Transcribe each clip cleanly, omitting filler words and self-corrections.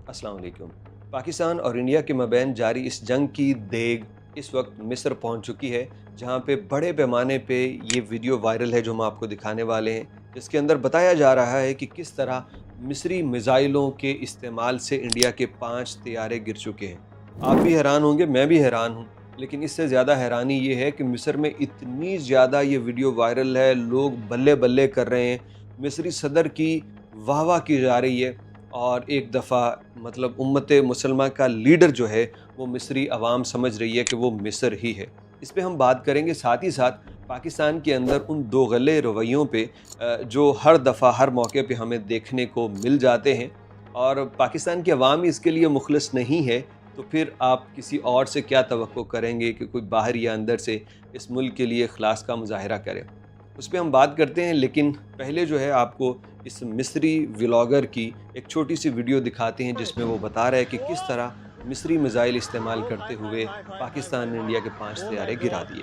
अस्सलाम वालेकुम। पाकिस्तान और इंडिया के मबैन जारी इस जंग की देग इस वक्त मिस्र पहुंच चुकी है, जहां पे बड़े पैमाने पे ये वीडियो वायरल है जो हम आपको दिखाने वाले हैं, जिसके अंदर बताया जा रहा है कि किस तरह मिस्री मिज़ाइलों के इस्तेमाल से इंडिया के 5 तैयारे गिर चुके हैं। आप भी हैरान होंगे, मैं भी हैरान हूँ, लेकिन इससे ज़्यादा हैरानी ये है कि मिस्र में इतनी ज़्यादा ये वीडियो वायरल है, लोग बल्ले-बल्ले कर रहे हैं, मिस्री सदर की वाह-वाह की जा रही है और एक दफ़ा मतलब उम्मत मुसलमान का लीडर जो है वो मिस्री अवाम समझ रही है कि वो मिस्र ही है। इस पे हम बात करेंगे, साथ ही साथ पाकिस्तान के अंदर उन दोगले रवैयों पे जो हर दफ़ा हर मौके पे हमें देखने को मिल जाते हैं और पाकिस्तान की अवाम ही इसके लिए मुखलिस नहीं है, तो फिर आप किसी और से क्या तवक्को करेंगे कि कोई बाहर या अंदर से इस मुल्क के लिए इखलास का मुज़ाहिरा करे। उस पे हम बात करते हैं, लेकिन पहले जो है आपको इस मिस्री व्लॉगर की एक छोटी सी वीडियो दिखाते हैं जिसमें वो बता रहा है कि किस तरह मिस्री मिसाइल इस्तेमाल करते हुए पाकिस्तान ने इंडिया के 5 तैयारे गिरा दिए।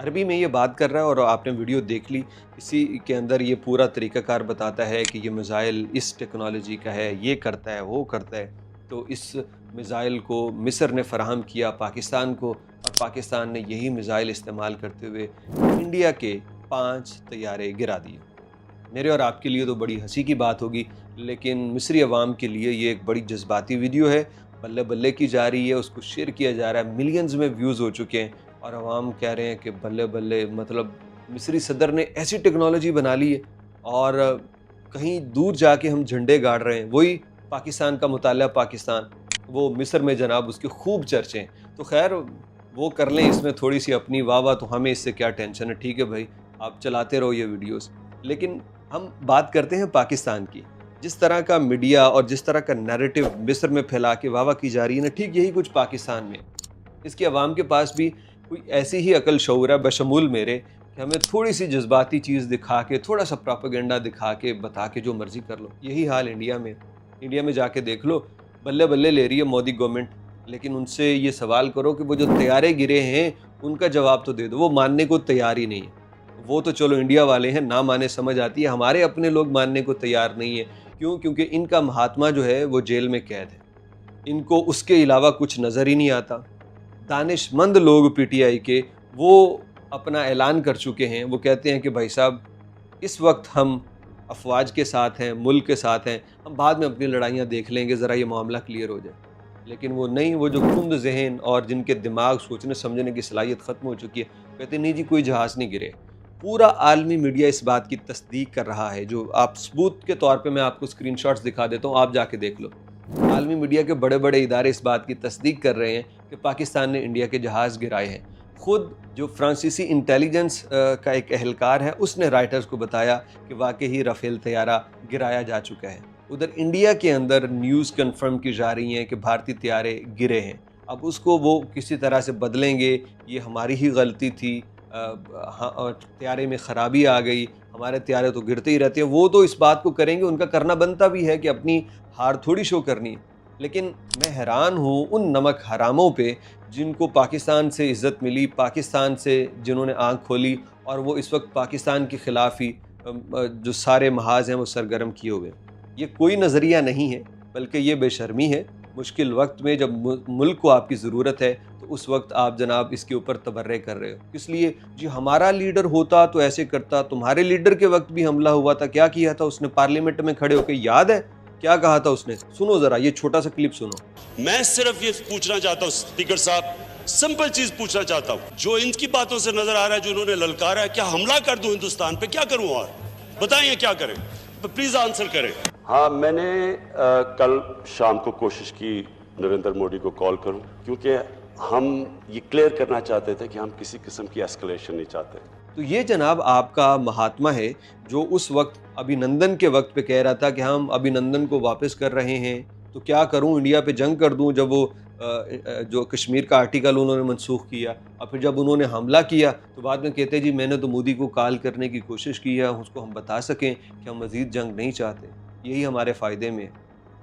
अरबी में ये बात कर रहा है और आपने वीडियो देख ली, इसी के अंदर ये पूरा तरीक़ाकार बताता है कि ये मिसाइल इस टेक्नोलॉजी का है, ये करता है, वो करता है। तो इस मिसाइल को मिस्र ने फ़राहम किया पाकिस्तान को और पाकिस्तान ने यही मिसाइल इस्तेमाल करते हुए इंडिया के 5 तैयारे गिरा दिए। मेरे और आपके लिए तो बड़ी हंसी की बात होगी, लेकिन मिस्री अवाम के लिए ये एक बड़ी जज्बाती वीडियो है, बल्ले बल्ले की जा रही है, उसको शेयर किया जा रहा है, मिलियंस में व्यूज़ हो चुके हैं और अवाम कह रहे हैं कि बल्ले बल्ले, मतलब मिस्री सदर ने ऐसी टेक्नोलॉजी बना ली है और कहीं दूर जाके हम झंडे गाड़ रहे हैं। वही पाकिस्तान का मुताला पाकिस्तान, वो मिस्र में जनाब उसके खूब चर्चे हैं। तो खैर वो कर लें, इसमें थोड़ी सी अपनी वाह-वाह, तो हमें इससे क्या टेंशन है। ठीक है भाई, आप चलाते रहो ये वीडियोस। लेकिन हम बात करते हैं पाकिस्तान की। जिस तरह का मीडिया और जिस तरह का नैरेटिव मिस्र में फैला के वाह-वाह की जा रही है ना, ठीक यही कुछ पाकिस्तान में। इसकी अवाम के पास भी कोई ऐसी ही अकल शऊर है, बशमूल मेरे, कि हमें थोड़ी सी जज्बाती चीज़ दिखा के, थोड़ा सा प्रोपेगेंडा दिखा के, बता के जो मर्ज़ी कर लो। यही हाल इंडिया में। इंडिया में जाके देख लो, बल्ले बल्ले ले रही है मोदी गवर्नमेंट, लेकिन उनसे ये सवाल करो कि वो जो तैयारे गिरे हैं उनका जवाब तो दे दो। वो मानने को तैयार ही नहीं है। वो तो चलो इंडिया वाले हैं, ना माने समझ आती है, हमारे अपने लोग मानने को तैयार नहीं है। क्यों? क्योंकि इनका महात्मा जो है वो जेल में कैद है, इनको उसके अलावा कुछ नज़र ही नहीं आता। दानिशमंद लोग पीटीआई के वो अपना ऐलान कर चुके हैं, वो कहते हैं कि भाई साहब इस वक्त हम अफवाज के साथ हैं, मुल्क के साथ हैं, हम बाद में अपनी लड़ाइयाँ देख लेंगे, ज़रा ये मामला क्लियर हो जाए। लेकिन वो नहीं, वो जो कुंद ज़हन और जिनके दिमाग सोचने समझने की सलाहियत ख़त्म हो चुकी है, कहते नहीं जी कोई जहाज़ नहीं गिरे। पूरा आलमी मीडिया इस बात की तस्दीक कर रहा है, जो आप सबूत के तौर पे मैं आपको स्क्रीनशॉट्स दिखा देता हूँ, आप जाके देख लो। आलमी मीडिया के बड़े बड़े इदारे इस बात की तस्दीक कर रहे हैं कि पाकिस्तान ने इंडिया के जहाज़ गिराए हैं। खुद जो फ्रांसीसी इंटेलिजेंस का एक एहलकार है, उसने राइटर्स को बताया कि वाकई ही राफेल तैयारा गिराया जा चुका है। उधर इंडिया के अंदर न्यूज़ कंफर्म की जा रही हैं कि भारतीय तैयारे गिरे हैं। अब उसको वो किसी तरह से बदलेंगे, ये हमारी ही गलती थी, तैयारे में ख़राबी आ गई, हमारे तैयारे तो गिरते ही रहते हैं। वो तो इस बात को करेंगे, उनका करना बनता भी है कि अपनी हार थोड़ी शो करनी है। लेकिन मैं हैरान हूँ उन नमक हरामों पे जिनको पाकिस्तान से इज़्ज़त मिली, पाकिस्तान से जिन्होंने आँख खोली और वो इस वक्त पाकिस्तान के ख़िलाफ़ ही जो सारे महाज हैं वो सरगर्म किए हुए हैं। ये कोई नज़रिया नहीं है, बल्कि ये बेशर्मी है। मुश्किल वक्त में जब मुल्क को आपकी ज़रूरत है तो उस वक्त आप जनाब इसके ऊपर तबर्रे कर रहे हो। इसलिए जी हमारा लीडर होता तो ऐसे करता, तुम्हारे लीडर के वक्त भी हमला हुआ था, क्या किया था उसने पार्लियामेंट में खड़े होकर, याद है क्या कहा था उसने? सुनो ज़रा ये छोटा सा क्लिप सुनो। मैं सिर्फ ये पूछना चाहता हूँ स्पीकर साहब, सिंपल चीज पूछना चाहता हूँ, जो इनकी बातों से नजर आ रहा है, जो उन्होंने ललकारा है, क्या हमला कर दूं हिंदुस्तान पे? क्या करूं और बताइए क्या करें? तो प्लीज आंसर करें। हाँ, मैंने कल शाम को कोशिश की नरेंद्र मोदी को कॉल करूं, क्योंकि हम ये क्लियर करना चाहते थे कि हम किसी किस्म की एस्केलेशन नहीं चाहते। तो ये जनाब आपका महात्मा है जो उस वक्त अभिनंदन के वक्त पे कह रहा था कि हम अभिनंदन को वापस कर रहे हैं, तो क्या करूं, इंडिया पे जंग कर दूं, जब वो जो कश्मीर का आर्टिकल उन्होंने मनसूख किया, और फिर जब उन्होंने हमला किया तो बाद में कहते जी मैंने तो मोदी को कॉल करने की कोशिश की है, उसको हम बता सकें कि हम मज़ीद जंग नहीं चाहते, यही हमारे फ़ायदे में है।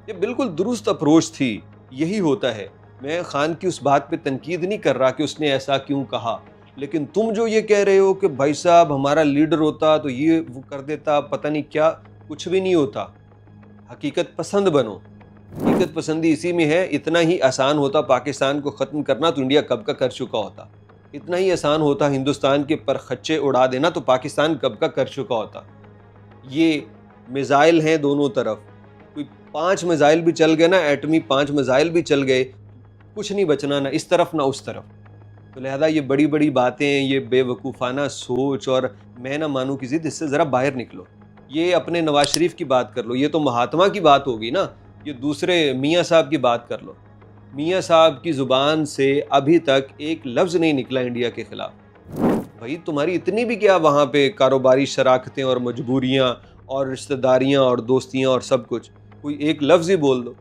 ये बिल्कुल दुरुस्त अप्रोच थी, यही होता है। मैं खान की उस बात पे तनकीद नहीं कर रहा कि उसने ऐसा क्यों कहा, लेकिन तुम जो ये कह रहे हो कि भाई साहब हमारा लीडर होता तो ये वो कर देता, पता नहीं क्या, कुछ भी नहीं होता। हकीकत पसंद बनो। हकीकत पसंदी इसी में है। इतना ही आसान होता पाकिस्तान को ख़त्म करना तो इंडिया कब का कर चुका होता। इतना ही आसान होता हिंदुस्तान के परखच्चे उड़ा देना तो पाकिस्तान कब का कर चुका होता। ये मिज़ाइल हैं दोनों तरफ, कोई 5 मिज़ाइल भी चल गए ना, एटमी 5 मिज़ाइल भी चल गए, कुछ नहीं बचना ना इस तरफ ना उस तरफ। तो लिहाजा ये बड़ी बड़ी बातें, ये बेवकूफ़ाना सोच, और मैं ना मानूँ की ज़िद, इससे ज़रा बाहर निकलो। ये अपने नवाज शरीफ की बात कर लो, ये तो महात्मा की बात होगी ना, ये दूसरे मियाँ साहब की बात कर लो। मियाँ साहब की ज़ुबान से अभी तक एक लफ्ज़ नहीं निकला इंडिया के ख़िलाफ़। भाई तुम्हारी इतनी भी क्या वहाँ पे कारोबारी शराकतें और मजबूरियाँ और रिश्तेदारियाँ और दोस्तियाँ और सब कुछ, कोई एक लफ्ज़ ही बोल दो।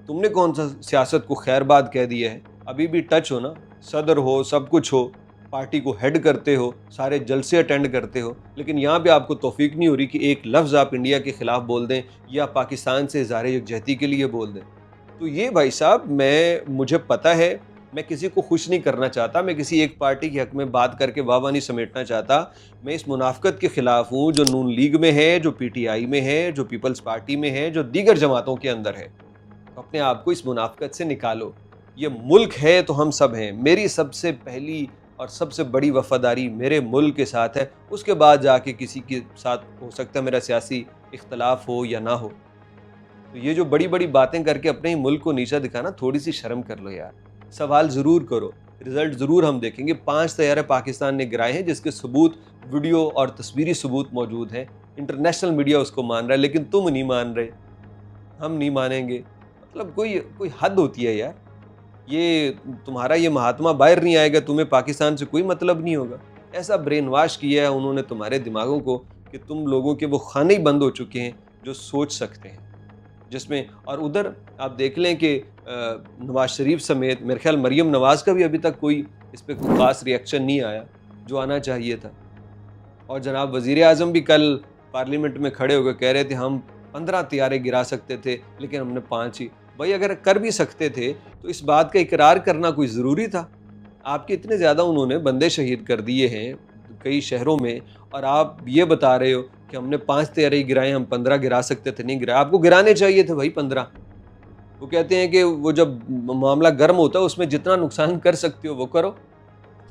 तुमने कौन सा सियासत को खैरबाद कह दिया है? अभी भी टच हो ना, सदर हो, सब कुछ हो, पार्टी को हेड करते हो, सारे जलसे अटेंड करते हो, लेकिन यहाँ पे आपको तौफीक नहीं हो रही कि एक लफ्ज़ आप इंडिया के ख़िलाफ़ बोल दें या पाकिस्तान से इज़हार यकजहती के लिए बोल दें। तो ये भाई साहब, मुझे पता है मैं किसी को खुश नहीं करना चाहता, मैं किसी एक पार्टी के हक़ में बात करके वाह-वाह नहीं समेटना चाहता। मैं इस मुनाफ़क़त के ख़िलाफ़ हूँ जो नून लीग में है, जो PTI में है, जो पीपल्स पार्टी में है, जो दीगर जमातों के अंदर है। तो अपने आप को इस मुनाफ़क़त से निकालो। ये मुल्क है तो हम सब हैं। मेरी सबसे पहली और सबसे बड़ी वफ़ादारी मेरे मुल्क के साथ है, उसके बाद जाके किसी के साथ हो सकता है मेरा सियासी इख्तलाफ हो या ना हो। तो ये जो बड़ी बड़ी बातें करके अपने ही मुल्क को नीचा दिखाना, थोड़ी सी शर्म कर लो यार। सवाल ज़रूर करो, रिज़ल्ट ज़रूर हम देखेंगे। 5 तैयारे पाकिस्तान ने गिराए हैं जिसके सबूत, वीडियो और तस्वीरी सबूत मौजूद हैं। इंटरनेशनल मीडिया उसको मान रहा है, लेकिन तुम नहीं मान रहे, हम नहीं मानेंगे। मतलब कोई हद होती है यार। ये तुम्हारा ये महात्मा बाहर नहीं आएगा, तुम्हें पाकिस्तान से कोई मतलब नहीं होगा। ऐसा ब्रेन वॉश किया है उन्होंने तुम्हारे दिमागों को कि तुम लोगों के वो खाने ही बंद हो चुके हैं जो सोच सकते हैं। जिसमें और उधर आप देख लें कि नवाज शरीफ समेत मेरे ख्याल मरीम नवाज़ का भी अभी तक कोई इस पर कोई ख़ास रिएक्शन नहीं आया जो आना चाहिए था। और जनाब वज़ीर आज़म भी कल पार्लियामेंट में खड़े होकर कह रहे थे हम 15 तैयारे गिरा सकते थे लेकिन हमने 5 ही। भाई अगर कर भी सकते थे तो इस बात का इकरार करना कोई ज़रूरी था? आपके इतने ज़्यादा उन्होंने बंदे शहीद कर दिए हैं कई शहरों में, और आप ये बता रहे हो कि हमने 5 तैयारे गिराए, हम 15 गिरा सकते थे, नहीं गिराए। आपको गिराने चाहिए थे भाई 15। वो कहते हैं कि वो जब मामला गर्म होता है उसमें जितना नुकसान कर सकते हो वो करो।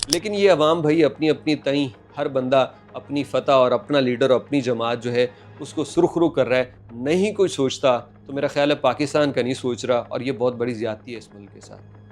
लेकिन ये अवाम भाई अपनी अपनी तई, हर बंदा अपनी फ़तह और अपना लीडर और अपनी जमात जो है उसको सुरखरू कर रहा है, नहीं कोई सोचता। तो मेरा ख्याल है पाकिस्तान का नहीं सोच रहा, और ये बहुत बड़ी ज़्यादती है इस मुल्क के साथ।